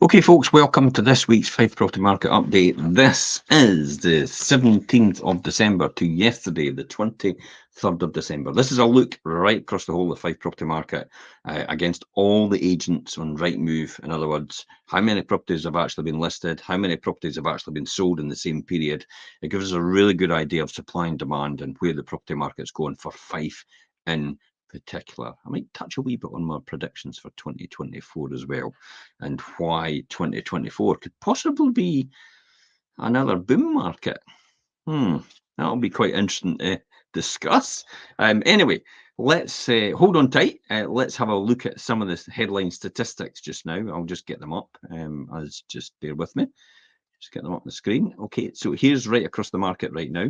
Okay, folks, welcome to this week's Fife Property Market Update. This is the 17th of December to yesterday, the 23rd of December. This is a look right across the whole of the Fife Property Market against all the agents on Rightmove. In other words, how many properties have actually been listed, how many properties have actually been sold in the same period. It gives us a really good idea of supply and demand and where the property market's going for Fife in particular. I might touch a wee bit on my predictions for 2024 as well, and why 2024 could possibly be another boom market. That'll be quite interesting to discuss. Anyway, let's hold on tight. Let's have a look at some of the headline statistics just now. I'll just get them up. Just bear with me. Just get them up on the screen. Okay, so here's right across the market right now.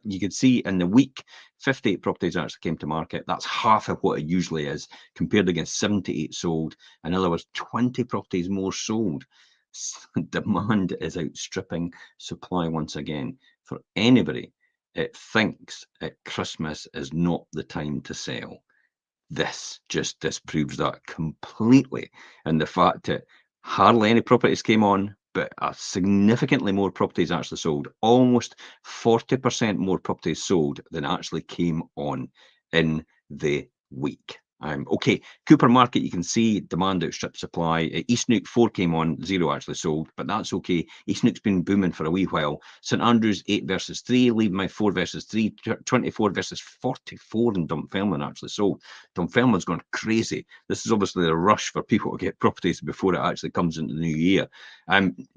You can see in the week, 58 properties actually came to market. That's half of what it usually is, compared against 78 sold. In other words, 20 properties more sold. Demand is outstripping supply once again. For anybody that thinks at Christmas is not the time to sell, this just disproves that completely. And the fact that hardly any properties came on, but significantly more properties actually sold. Almost 40% more properties sold than actually came on in the week. Okay, Cooper Market, you can see demand outstripped supply. East Neuk 4 came on, 0 actually sold, but that's okay. East Neuk's been booming for a wee while. St Andrews 8 versus 3, Leavesmouth 4 versus 3, 24 versus 44 in Dunfermline actually sold. Dunfermline's gone crazy. This is obviously a rush for people to get properties before it actually comes into the new year.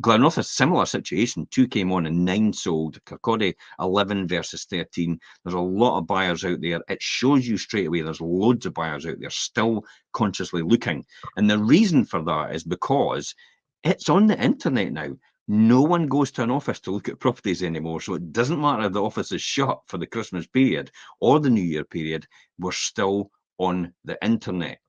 Glenrothes, a similar situation. 2 came on and 9 sold. Kirkcaldy 11 versus 13. There's a lot of buyers out there. It shows you straight away there's loads of buyers out there still consciously looking. And the reason for that is because it's on the internet now. No one goes to an office to look at properties anymore. So it doesn't matter if the office is shut for the Christmas period or the New Year period, we're still on the internet.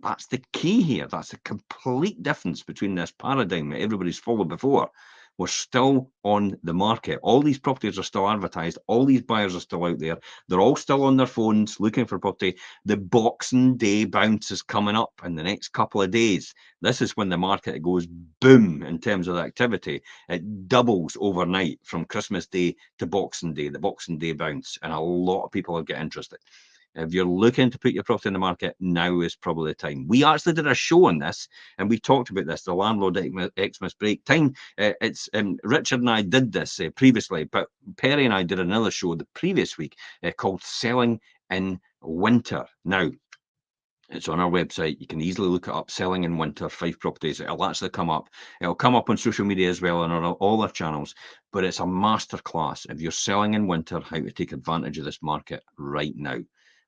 That's the key here. That's a complete difference between this paradigm that everybody's followed before. We're still on the market. All these properties are still advertised. All these buyers are still out there. They're all still on their phones looking for property. The Boxing Day bounce is coming up in the next couple of days. This is when the market goes boom in terms of the activity. It doubles overnight from Christmas Day to Boxing Day, the Boxing Day bounce, and a lot of people will get interested. If you're looking to put your property in the market, now is probably the time. We actually did a show on this, and we talked about this, the landlord Xmas break time. It's Richard and I did this previously, but Perry and I did another show the previous week called Selling in Winter. Now, it's on our website. You can easily look it up, Selling in Winter, Fife Properties. It'll actually come up. It'll come up on social media as well and on all our channels. But it's a masterclass if you're selling in winter, how to take advantage of this market right now.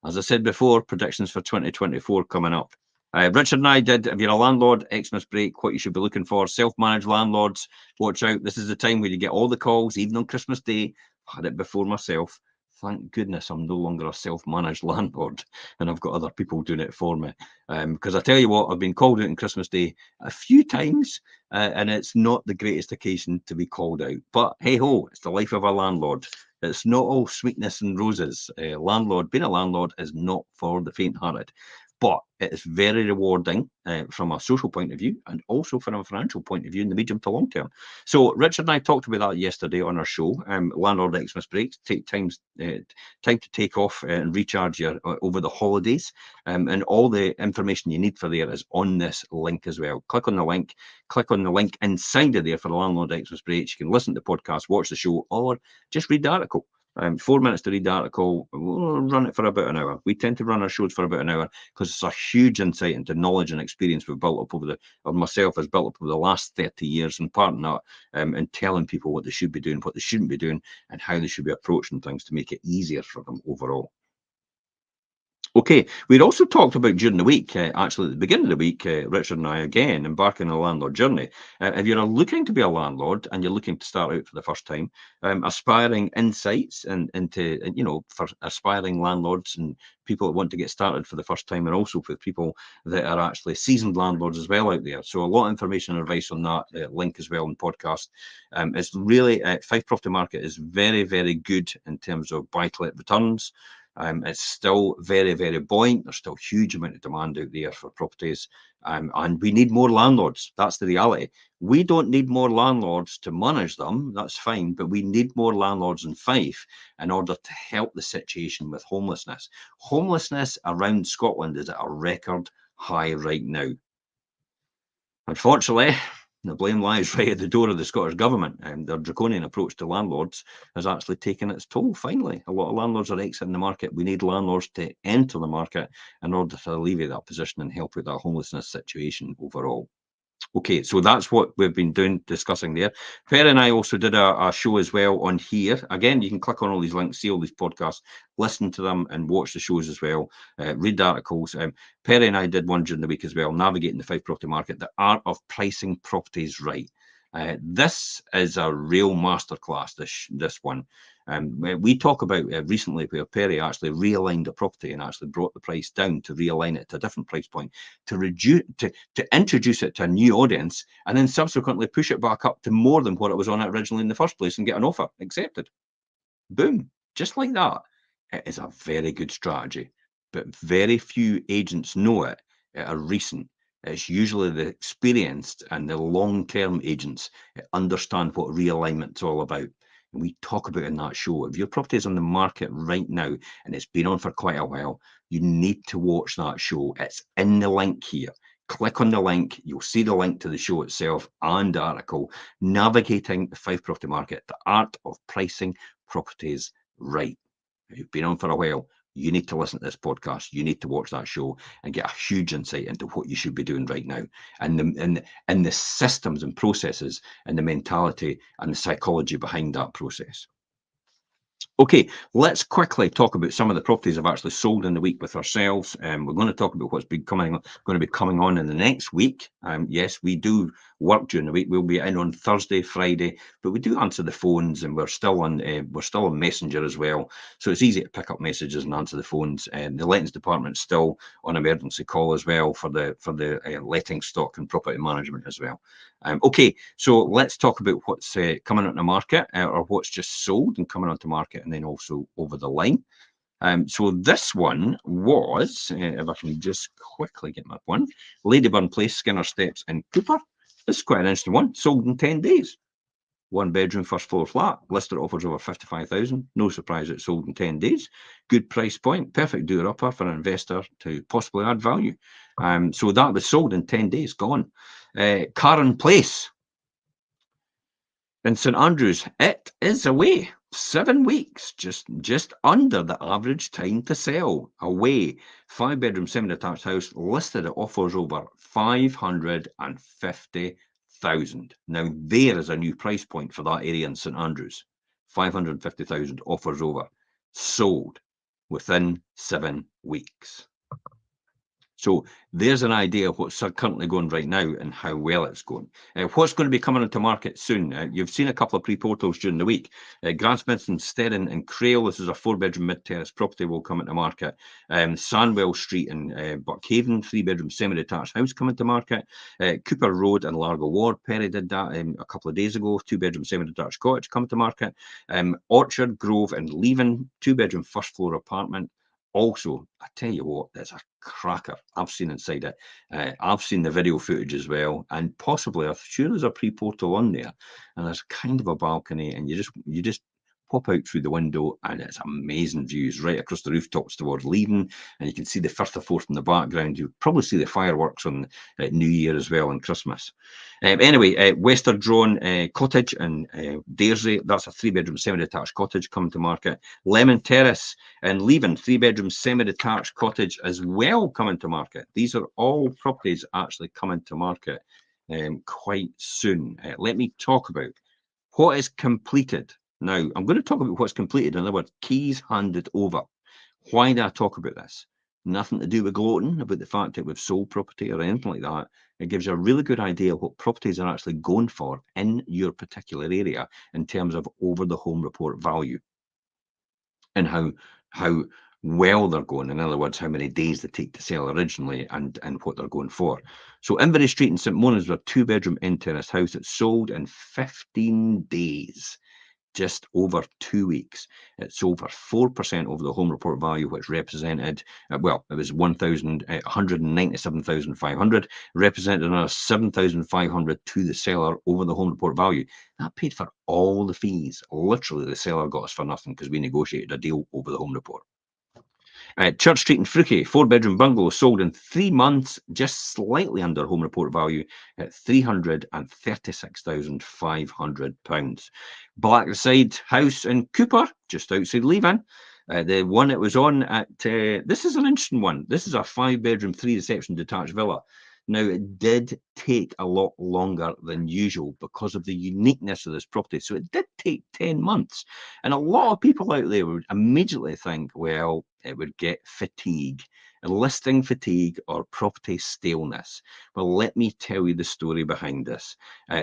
As I said before, predictions for 2024 coming up. Richard and I did, if you're a landlord, Xmas break, what you should be looking for. Self-managed landlords, watch out. This is the time where you get all the calls, even on Christmas Day. I had it before myself. Thank goodness I'm no longer a self-managed landlord and I've got other people doing it for me. Because I tell you what, I've been called out on Christmas Day a few times and it's not the greatest occasion to be called out. But hey ho, it's the life of a landlord. It's not all sweetness and roses. Being a landlord is not for the faint-hearted. But it is very rewarding from a social point of view and also from a financial point of view in the medium to long term. So Richard and I talked about that yesterday on our show, Landlord Xmas Breaks, time to take off and recharge your over the holidays. And all the information you need for there is on this link as well. Click on the link inside of there for the Landlord Xmas Breaks. You can listen to the podcast, watch the show, or just read the article. 4 minutes to read the article. We'll run it for about an hour. We tend to run our shows for about an hour because it's a huge insight into knowledge and experience we've built up myself has built up over the last 30 years, and part of that and telling people what they should be doing, what they shouldn't be doing, and how they should be approaching things to make it easier for them overall. Okay, we'd also talked about during the week, actually at the beginning of the week, Richard and I again embarking on a landlord journey. If you're looking to be a landlord and you're looking to start out for the first time, aspiring insights for aspiring landlords and people that want to get started for the first time, and also for people that are actually seasoned landlords as well out there. So a lot of information and advice on that link as well in podcast. It's really, Fife Property Market is very, very good in terms of buy-to-let returns. It's still very, very buoyant. There's still huge amount of demand out there for properties, and we need more landlords. That's the reality. We don't need more landlords to manage them. That's fine, but we need more landlords in Fife in order to help the situation with homelessness. Homelessness around Scotland is at a record high right now. Unfortunately, the blame lies right at the door of the Scottish Government, and their draconian approach to landlords has actually taken its toll, finally. A lot of landlords are exiting the market. We need landlords to enter the market in order to alleviate that position and help with that homelessness situation overall. Okay, so that's what we've been discussing there. Per and I also did a show as well on here. Again, you can click on all these links, see all these podcasts, listen to them, and watch the shows as well. Read the articles. Per and I did one during the week as well, navigating the Fife property market, the art of pricing properties right. This is a real masterclass. This one. We talk about recently where Perry actually realigned a property and actually brought the price down to realign it to a different price point, to reduce to introduce it to a new audience, and then subsequently push it back up to more than what it was on originally in the first place and get an offer accepted. Boom, just like that. It is a very good strategy, but very few agents know it that are recent. It's usually the experienced and the long-term agents that understand what realignment's all about. And we talk about in that show. If your property is on the market right now and it's been on for quite a while, you need to watch that show. It's in the link here. Click on the link. You'll see the link to the show itself and the article, Navigating the Fife Property Market, the Art of Pricing Properties Right. If you've been on for a while, you need to listen to this podcast. You need to watch that show and get a huge insight into what you should be doing right now, and the systems and processes and the mentality and the psychology behind that process. Okay, let's quickly talk about some of the properties I've actually sold in the week with ourselves. We're going to talk about what's been going to be coming on in the next week. Yes, we do work during the week. We'll be in on Thursday, Friday, but we do answer the phones, and we're still on Messenger as well. So it's easy to pick up messages and answer the phones. The lettings department's still on emergency call as well for the letting stock and property management as well. Okay, so let's talk about what's coming on the market or what's just sold and coming onto market, and then also over the line. So this one was, if I can just quickly get my one, Ladyburn Place, Skinner Steps in Cooper. This is quite an interesting one. Sold in 10 days. One bedroom, first floor flat, listed offers over 55,000. No surprise it sold in 10 days. Good price point, perfect doer-upper for an investor to possibly add value. So that was sold in 10 days, gone. Karen Place in St Andrews, it is away. 7 weeks, just under the average time to sell. Away, 5-bedroom semi-detached house listed at offers over 550,000. Now there is a new price point for that area in St Andrews. 550,000 offers over, sold within 7 weeks. So there's an idea of what's currently going right now and how well it's going. What's going to be coming into market soon? You've seen a couple of pre-portals during the week. Gransmiths, Sterren and Crail, this is a 4-bedroom mid-terrace property, will come into market. Sandwell Street in Buckhaven, 3-bedroom semi-detached house coming to market. Cooper Road and Largo Ward, Perry did that a couple of days ago, 2-bedroom semi-detached cottage coming to market. Orchard Grove and Leven, 2-bedroom first floor apartment. Also, I tell you what, there's a cracker. I've seen inside it. I've seen the video footage as well, and possibly, I'm sure there's a pre-portal on there, and there's kind of a balcony, and you just pop out through the window, and it's amazing views right across the rooftops towards Leven, and you can see the Firth of Forth in the background. You'll probably see the fireworks on New Year as well and Christmas. Anyway, Western Drawn Cottage in Daresy, that's a 3-bedroom semi-detached cottage coming to market. Lemon Terrace in Leven, 3-bedroom semi-detached cottage as well coming to market. These are all properties actually coming to market quite soon. Let me talk about what is completed. Now, I'm going to talk about what's completed. In other words, keys handed over. Why do I talk about this? Nothing to do with gloating about the fact that we've sold property or anything like that. It gives you a really good idea of what properties are actually going for in your particular area in terms of over the home report value and how well they're going. In other words, how many days they take to sell originally and what they're going for. So Invery Street in St Moniz, a 2-bedroom end terrace house that sold in 15 days. just over 2 weeks. It sold for 4% over the home report value, which represented, well, it was 197,500, represented another 7,500 to the seller over the home report value. That paid for all the fees. Literally, the seller got us for nothing because we negotiated a deal over the home report. Church Street in Fruquet, 4-bedroom bungalow, sold in 3 months, just slightly under home report value at £336,500. Blackside House in Cooper, just outside Leavan. The one it was on at, this is an interesting one. This is a 5-bedroom, 3-reception detached villa. Now, it did take a lot longer than usual because of the uniqueness of this property. So it did take 10 months. And a lot of people out there would immediately think, well, it would get fatigue, listing fatigue or property staleness. Well, let me tell you the story behind this.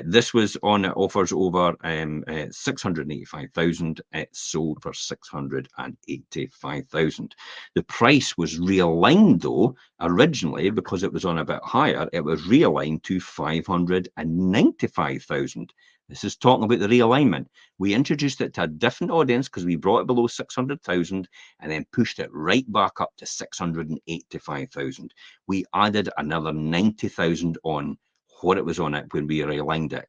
This was on offers over 685,000. It sold for 685,000. The price was realigned though, originally because it was on a bit higher, it was realigned to 595,000. This is talking about the realignment. We introduced it to a different audience because we brought it below 600,000 and then pushed it right back up to 685,000. We added another 90,000 on what it was on it when we realigned it.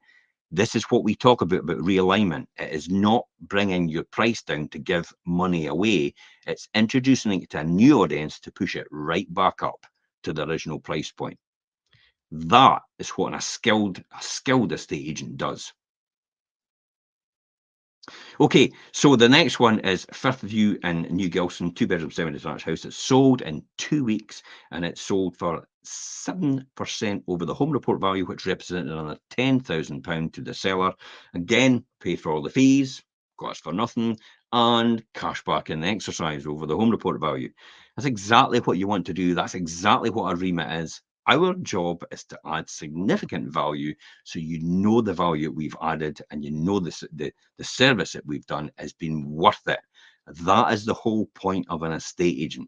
This is what we talk about realignment. It is not bringing your price down to give money away. It's introducing it to a new audience to push it right back up to the original price point. That is what a skilled estate agent does. Okay, so the next one is Firth View in New Gilson, 2-bedroom, 7-detached house. It's sold in 2 weeks and it sold for 7% over the home report value, which represented another £10,000 to the seller. Again, paid for all the fees, got us for nothing, and cash back in the exercise over the home report value. That's exactly what you want to do. That's exactly what our remit is. Our job is to add significant value so you know the value we've added and you know the service that we've done has been worth it. That is the whole point of an estate agent.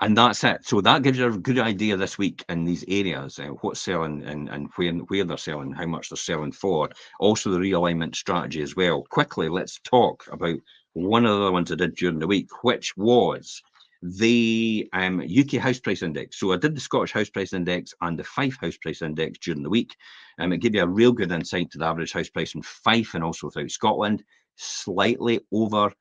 And that's it. So that gives you a good idea this week in these areas, what's selling and where they're selling, how much they're selling for. Also the realignment strategy as well. Quickly, let's talk about one of the other ones I did during the week, which was the UK House Price Index. So I did the Scottish House Price Index and the Fife House Price Index during the week. It gave you a real good insight to the average house price in Fife and also throughout Scotland, slightly over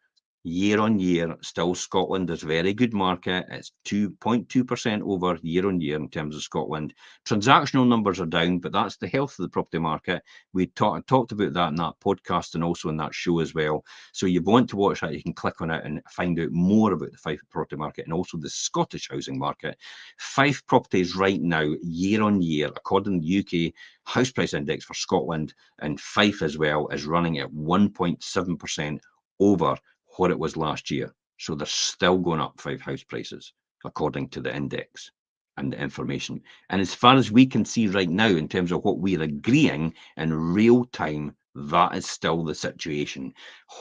year on year. Still, Scotland is a very good market. It's 2.2% over year on year in terms of Scotland. Transactional numbers are down, but that's the health of the property market. We talked about that in that podcast and also in that show as well. So you want to watch that, you can click on it and find out more about the Fife property market and also the Scottish housing market. Fife Properties right now, year on year, according to the UK House Price Index for Scotland and Fife as well, is running at 1.7% over what it was last year. So they're still going up, Fife house prices, according to the index and the information. And as far as we can see right now, in terms of what we're agreeing in real time, that is still the situation.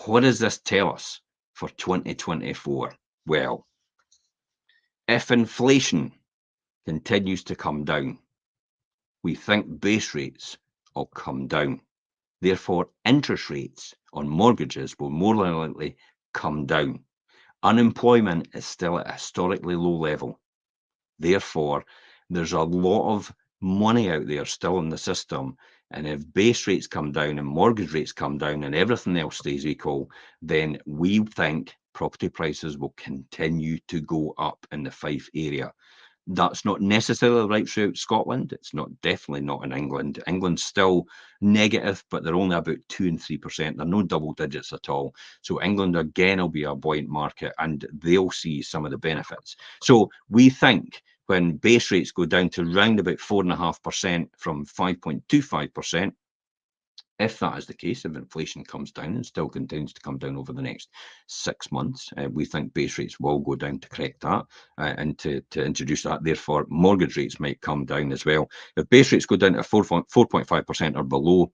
What does this tell us for 2024? Well, if inflation continues to come down, we think base rates will come down. Therefore, interest rates on mortgages will more than likely come down. Unemployment is still at a historically low level. Therefore, there's a lot of money out there still in the system. And if base rates come down and mortgage rates come down and everything else stays equal, then we think property prices will continue to go up in the Fife area. That's not necessarily right throughout Scotland. It's definitely not in England. England's still negative, but they're only about 2 and 3%. They're no double digits at all. So England again will be a buoyant market and they'll see some of the benefits. So we think when base rates go down to round about 4.5% from 5.25%, if that is the case, if inflation comes down and still continues to come down over the next 6 months, we think base rates will go down to correct that and to introduce that. Therefore, mortgage rates might come down as well. If base rates go down to 4.5% or below,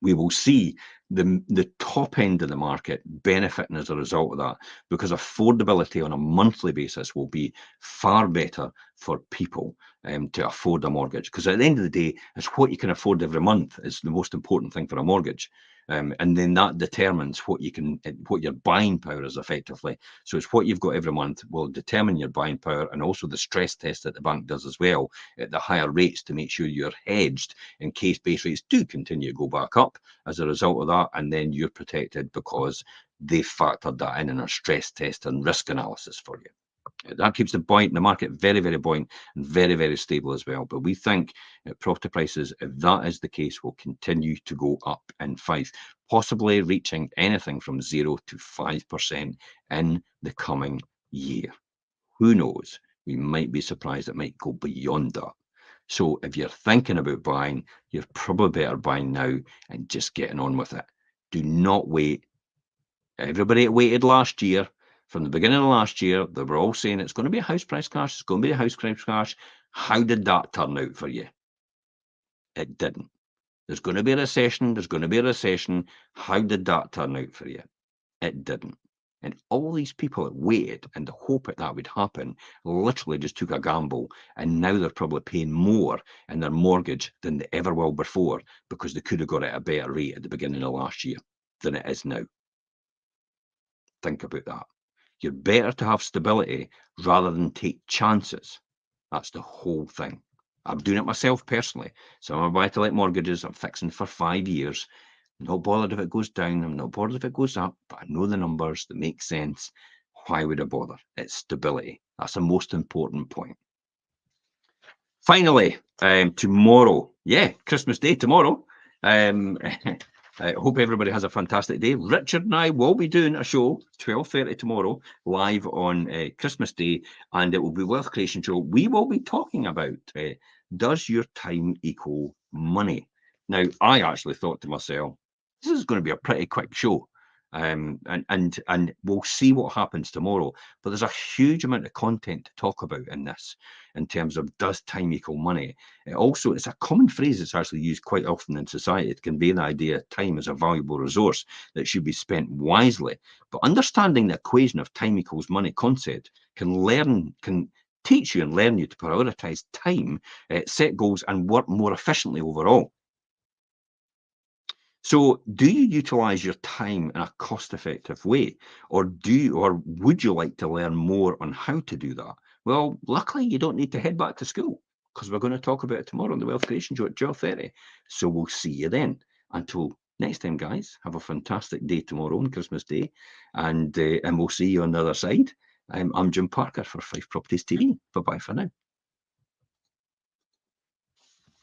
we will see the top end of the market benefiting as a result of that, because affordability on a monthly basis will be far better for people to afford a mortgage. Because at the end of the day, it's what you can afford every month is the most important thing for a mortgage. And then that determines what your buying power is effectively. So it's what you've got every month will determine your buying power, and also the stress test that the bank does as well at the higher rates to make sure you're hedged in case base rates do continue to go back up as a result of that, and then you're protected because they factored that in a stress test and risk analysis for you. That keeps the market very, very buoyant and very, very stable as well. But we think property prices, if that is the case, will continue to go up in Fife, possibly reaching anything from 0 to 5% in the coming year. Who knows? We might be surprised it might go beyond that. So if you're thinking about buying, you're probably better buying now and just getting on with it. Do not wait. Everybody waited last year. From the beginning of last year, they were all saying it's going to be a house price crash. It's going to be a house price crash. How did that turn out for you? It didn't. There's going to be a recession. There's going to be a recession. How did that turn out for you? It didn't. And all these people that waited in the hope that would happen literally just took a gamble, and now they're probably paying more in their mortgage than they ever will before, because they could have got it at a better rate at the beginning of last year than it is now. Think about that. You're better to have stability rather than take chances. That's the whole thing. I'm doing it myself personally. So I'm buy-to-let mortgages. I'm fixing for 5 years. I'm not bothered if it goes down. I'm not bothered if it goes up, but I know the numbers that make sense. Why would I bother? It's stability. That's the most important point. Finally, tomorrow, Christmas Day tomorrow. I hope everybody has a fantastic day. Richard and I will be doing a show 12:30 tomorrow live on Christmas Day, and it will be Wealth Creation Show. We will be talking about does your time equal money? Now, I actually thought to myself, this is going to be a pretty quick show. And we'll see what happens tomorrow. But there's a huge amount of content to talk about in this, in terms of does time equal money. Also, it's a common phrase that's actually used quite often in society to convey the idea time is a valuable resource that should be spent wisely. But understanding the equation of time equals money concept can teach you and learn you to prioritize time, set goals, and work more efficiently overall. So do you utilize your time in a cost-effective way, or would you like to learn more on how to do that? Well, luckily you don't need to head back to school, because we're going to talk about it tomorrow on the Wealth Creation Show at 12:30. So we'll see you then. Until next time, guys, have a fantastic day tomorrow on Christmas Day, and we'll see you on the other side. I'm Jim Parker for Fife Properties TV. Bye-bye for now.